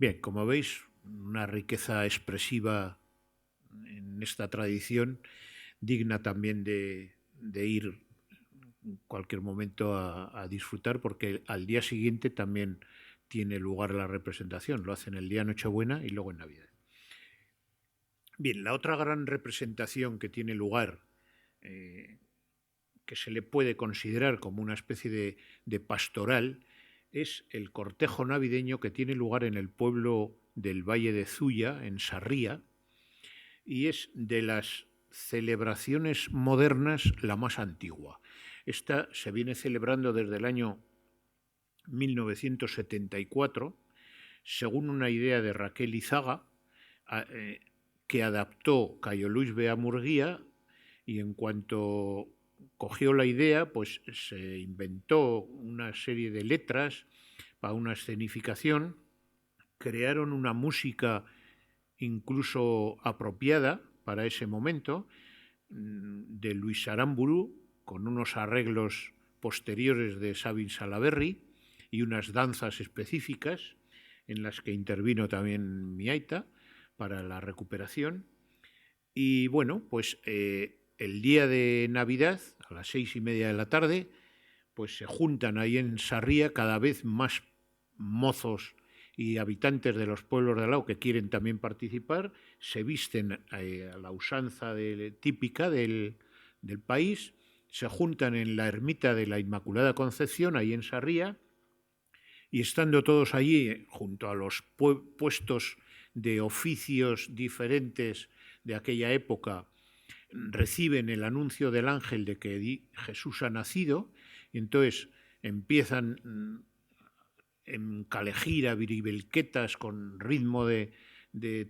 Bien, como veis, una riqueza expresiva en esta tradición, digna también de ir en cualquier momento a disfrutar, porque al día siguiente también tiene lugar la representación. Lo hacen el día Nochebuena y luego en Navidad. Bien, la otra gran representación que tiene lugar, que se le puede considerar como una especie de pastoral, es el cortejo navideño que tiene lugar en el pueblo del Valle de Zuya, en Sarría, y es de las celebraciones modernas la más antigua. Esta se viene celebrando desde el año 1974, según una idea de Raquel Izaga, que adaptó Cayo Luis Bea Murguía, y en cuanto cogió la idea, pues se inventó una serie de letras para una escenificación, crearon una música incluso apropiada para ese momento, de Luis Aramburu, con unos arreglos posteriores de Sabin Salaberry y unas danzas específicas en las que intervino también mi aita para la recuperación. Y bueno, pues el día de Navidad, a las 6:30 de la tarde, pues se juntan ahí en Sarría cada vez más mozos y habitantes de los pueblos de al lado que quieren también participar, se visten a la usanza típica del país, se juntan en la ermita de la Inmaculada Concepción, ahí en Sarría, y estando todos allí junto a los puestos de oficios diferentes de aquella época, reciben el anuncio del ángel de que Jesús ha nacido, y entonces empiezan en calejira, viribelquetas, con ritmo de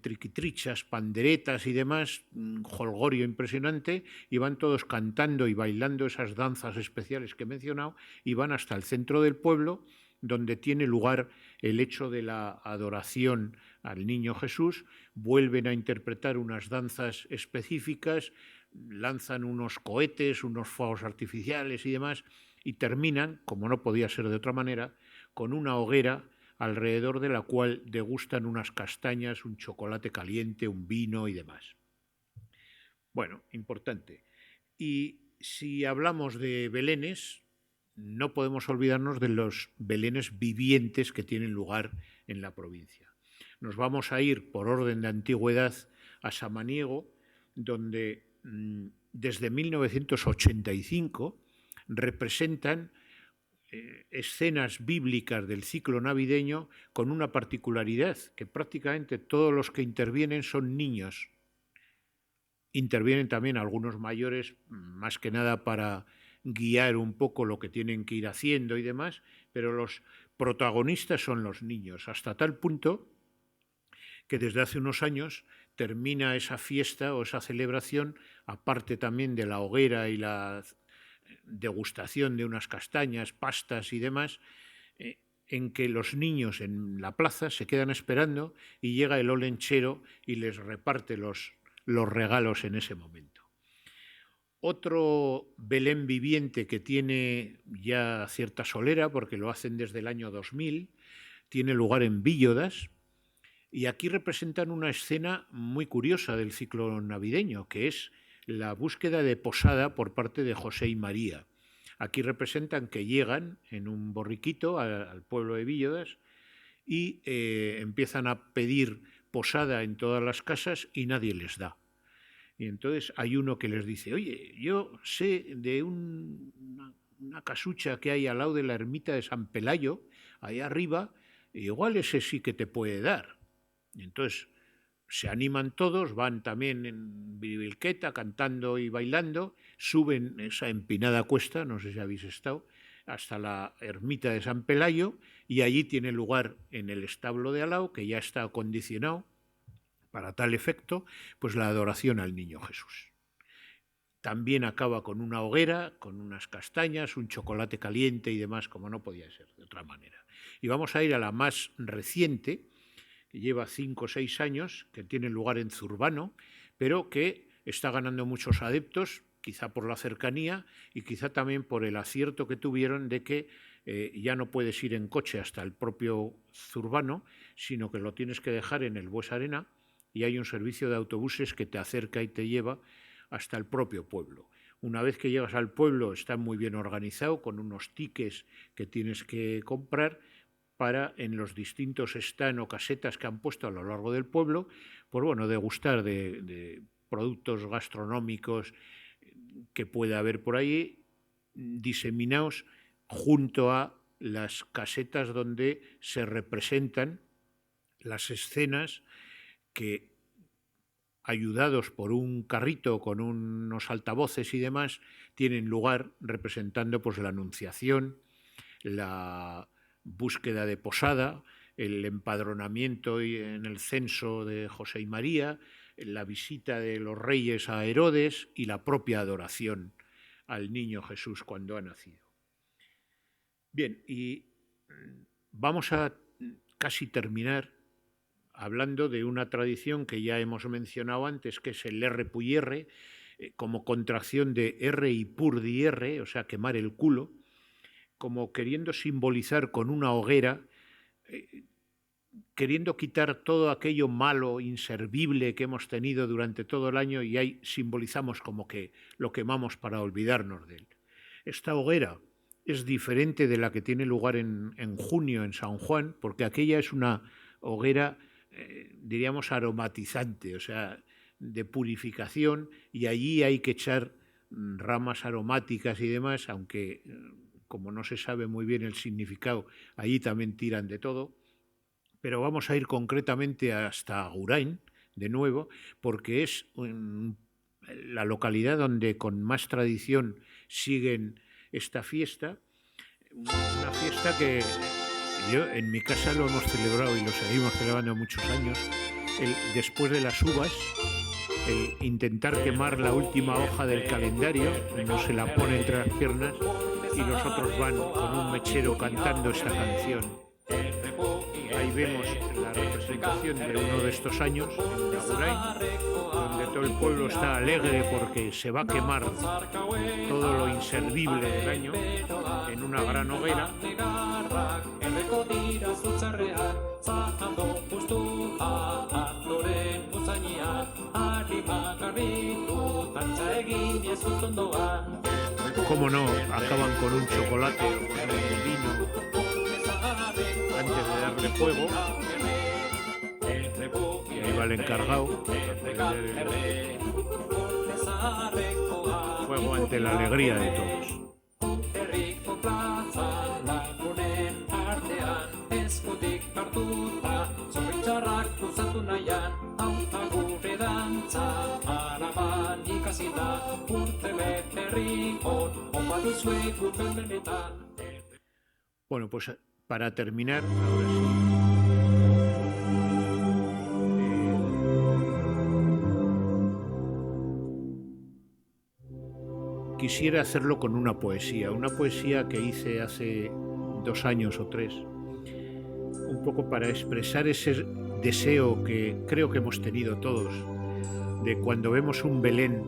triquitrichas, panderetas y demás, un jolgorio impresionante, y van todos cantando y bailando esas danzas especiales que he mencionado, y van hasta el centro del pueblo, donde tiene lugar el hecho de la adoración al niño Jesús, vuelven a interpretar unas danzas específicas, lanzan unos cohetes, unos fuegos artificiales y demás, y terminan, como no podía ser de otra manera, con una hoguera alrededor de la cual degustan unas castañas, un chocolate caliente, un vino y demás. Bueno, importante. Y si hablamos de belenes, no podemos olvidarnos de los belenes vivientes que tienen lugar en la provincia. Nos vamos a ir por orden de antigüedad a Samaniego, donde desde 1985 representan escenas bíblicas del ciclo navideño con una particularidad, que prácticamente todos los que intervienen son niños. Intervienen también algunos mayores, más que nada para guiar un poco lo que tienen que ir haciendo y demás, pero los protagonistas son los niños, hasta tal punto que desde hace unos años termina esa fiesta o esa celebración, aparte también de la hoguera y la degustación de unas castañas, pastas y demás, en que los niños en la plaza se quedan esperando y llega el olenchero y les reparte los regalos en ese momento. Otro Belén viviente que tiene ya cierta solera, porque lo hacen desde el año 2000, tiene lugar en Víllodas, y aquí representan una escena muy curiosa del ciclo navideño, que es la búsqueda de posada por parte de José y María. Aquí representan que llegan en un borriquito al pueblo de Víllodas y empiezan a pedir posada en todas las casas y nadie les da. Y entonces hay uno que les dice: oye, yo sé de una casucha que hay al lado de la ermita de San Pelayo, ahí arriba, igual ese sí que te puede dar. Y entonces se animan todos, van también en biribilqueta, cantando y bailando, suben esa empinada cuesta, no sé si habéis estado, hasta la ermita de San Pelayo, y allí tiene lugar, en el establo de al lado, que ya está acondicionado para tal efecto, pues la adoración al niño Jesús. También acaba con una hoguera, con unas castañas, un chocolate caliente y demás, como no podía ser de otra manera. Y vamos a ir a la más reciente, que lleva 5 o 6 años, que tiene lugar en Zurbano, pero que está ganando muchos adeptos, quizá por la cercanía y quizá también por el acierto que tuvieron de que ya no puedes ir en coche hasta el propio Zurbano, sino que lo tienes que dejar en el Bues Arena, y hay un servicio de autobuses que te acerca y te lleva hasta el propio pueblo. Una vez que llegas al pueblo está muy bien organizado, con unos tickets que tienes que comprar para, en los distintos stands o casetas que han puesto a lo largo del pueblo, pues bueno, degustar de productos gastronómicos que pueda haber por ahí, diseminados junto a las casetas donde se representan las escenas que, ayudados por un carrito con unos altavoces y demás, tienen lugar representando pues la Anunciación, la búsqueda de posada, el empadronamiento en el censo de José y María, la visita de los reyes a Herodes y la propia adoración al niño Jesús cuando ha nacido. Bien, y vamos a casi terminar hablando de una tradición que ya hemos mencionado antes, que es el R+R, como contracción de R y pur di R, o sea, quemar el culo, como queriendo simbolizar con una hoguera, queriendo quitar todo aquello malo, inservible que hemos tenido durante todo el año, y ahí simbolizamos como que lo quemamos para olvidarnos de él. Esta hoguera es diferente de la que tiene lugar en junio en San Juan, porque aquella es una hoguera, diríamos, aromatizante, o sea, de purificación, y allí hay que echar ramas aromáticas y demás, aunque como no se sabe muy bien el significado, allí también tiran de todo. Pero vamos a ir concretamente hasta Agurain, de nuevo, porque es la localidad donde con más tradición siguen esta fiesta, una fiesta que yo en mi casa lo hemos celebrado y lo seguimos celebrando muchos años, después de las uvas, intentar quemar la última hoja del calendario, no se la pone entre las piernas y los otros van con un mechero cantando esta canción. Ahí vemos la representación de uno de estos años en Agurain, donde todo el pueblo está alegre porque se va a quemar todo lo inservible del año en una gran hoguera. Cómo no, acaban con un chocolate o con un vino antes de darle fuego, y ahí va el encargado a prender el fuego ante la alegría de todos. Bueno, pues para terminar, ahora sí, quisiera hacerlo con una poesía que hice hace 2 años o 3, un poco para expresar ese deseo que creo que hemos tenido todos, de cuando vemos un Belén,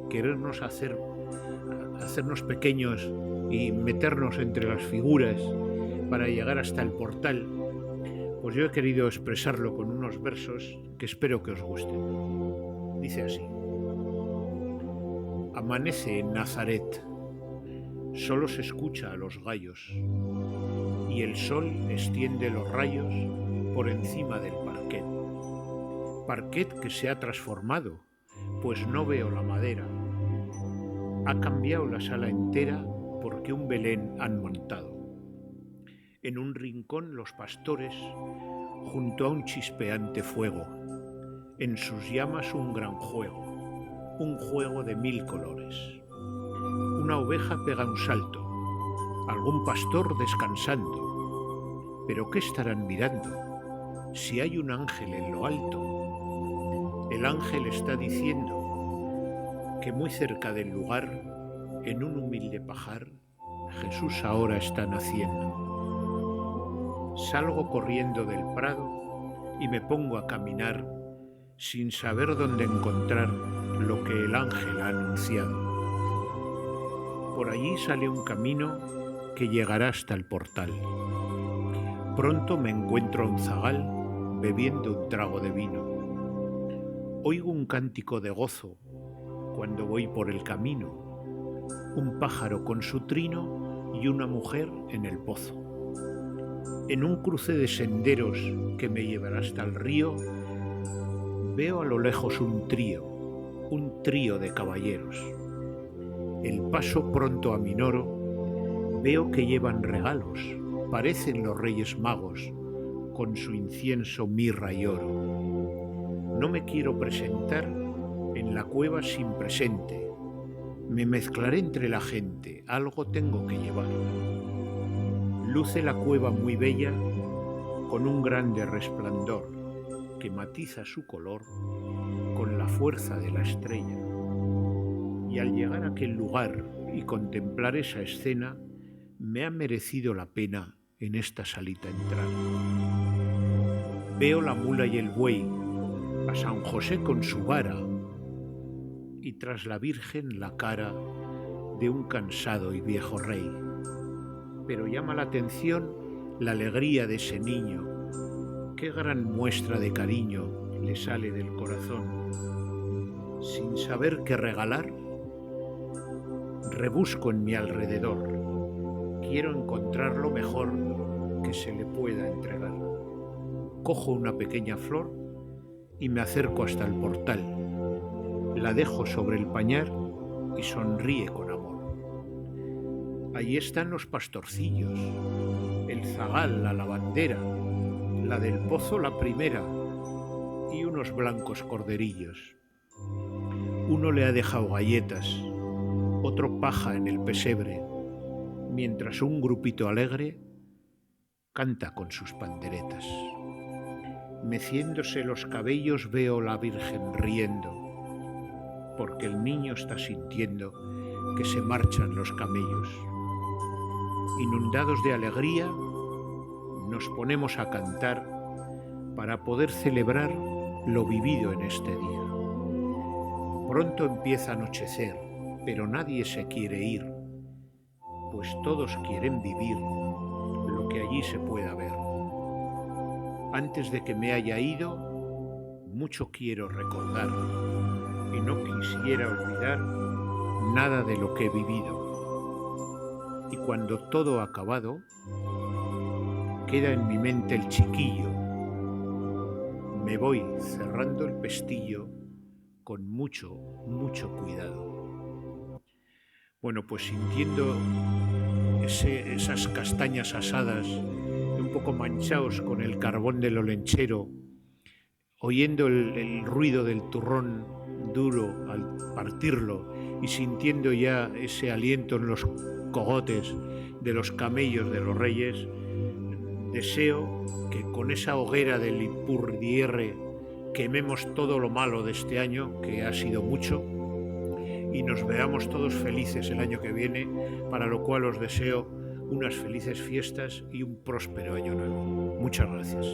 querernos hacernos pequeños y meternos entre las figuras para llegar hasta el portal. Pues yo he querido expresarlo con unos versos que espero que os gusten. Dice así: amanece en Nazaret, solo se escucha a los gallos, y el sol extiende los rayos por encima del parquet. Parquet que se ha transformado, pues no veo la madera. Ha cambiado la sala entera porque un Belén han montado. En un rincón los pastores, junto a un chispeante fuego, en sus llamas un gran juego, un juego de 1000 colores. Una oveja pega un salto, algún pastor descansando. ¿Pero qué estarán mirando? Si hay un ángel en lo alto. El ángel está diciendo que muy cerca del lugar, en un humilde pajar, Jesús ahora está naciendo. Salgo corriendo del prado y me pongo a caminar sin saber dónde encontrar lo que el ángel ha anunciado. Por allí sale un camino que llegará hasta el portal. Pronto me encuentro a un zagal bebiendo un trago de vino. Oigo un cántico de gozo cuando voy por el camino, un pájaro con su trino y una mujer en el pozo. En un cruce de senderos que me llevará hasta el río, veo a lo lejos un trío de caballeros. El paso pronto aminoro, veo que llevan regalos, parecen los Reyes Magos, con su incienso, mirra y oro. No me quiero presentar en la cueva sin presente, me mezclaré entre la gente, algo tengo que llevar. Luce la cueva muy bella, con un grande resplandor, que matiza su color con la fuerza de la estrella. Y al llegar a aquel lugar y contemplar esa escena, me ha merecido la pena en esta salita entrar. Veo la mula y el buey, a San José con su vara, y tras la Virgen la cara de un cansado y viejo rey. Pero llama la atención la alegría de ese niño, qué gran muestra de cariño le sale del corazón. Sin saber qué regalar, rebusco en mi alrededor, quiero encontrar lo mejor que se le pueda entregar. Cojo una pequeña flor y me acerco hasta el portal, la dejo sobre el pañar y sonríe con amor. Allí están los pastorcillos, el zagal, la lavandera, la del pozo la primera y unos blancos corderillos. Uno le ha dejado galletas, otro paja en el pesebre, mientras un grupito alegre canta con sus panderetas. Meciéndose los cabellos veo la Virgen riendo, porque el niño está sintiendo que se marchan los camellos. Inundados de alegría, nos ponemos a cantar para poder celebrar lo vivido en este día. Pronto empieza a anochecer, pero nadie se quiere ir, pues todos quieren vivir lo que allí se pueda ver. Antes de que me haya ido, mucho quiero recordar y no quisiera olvidar nada de lo que he vivido. Y cuando todo ha acabado, queda en mi mente el chiquillo. Me voy cerrando el pestillo con mucho, mucho cuidado. Bueno, pues sintiendo esas castañas asadas, un poco manchados con el carbón del olenchero, oyendo el ruido del turrón duro al partirlo y sintiendo ya ese aliento en los cogotes de los camellos de los reyes, deseo que con esa hoguera del Ipurdierre quememos todo lo malo de este año, que ha sido mucho, y nos veamos todos felices el año que viene, para lo cual os deseo unas felices fiestas y un próspero año nuevo. Muchas gracias.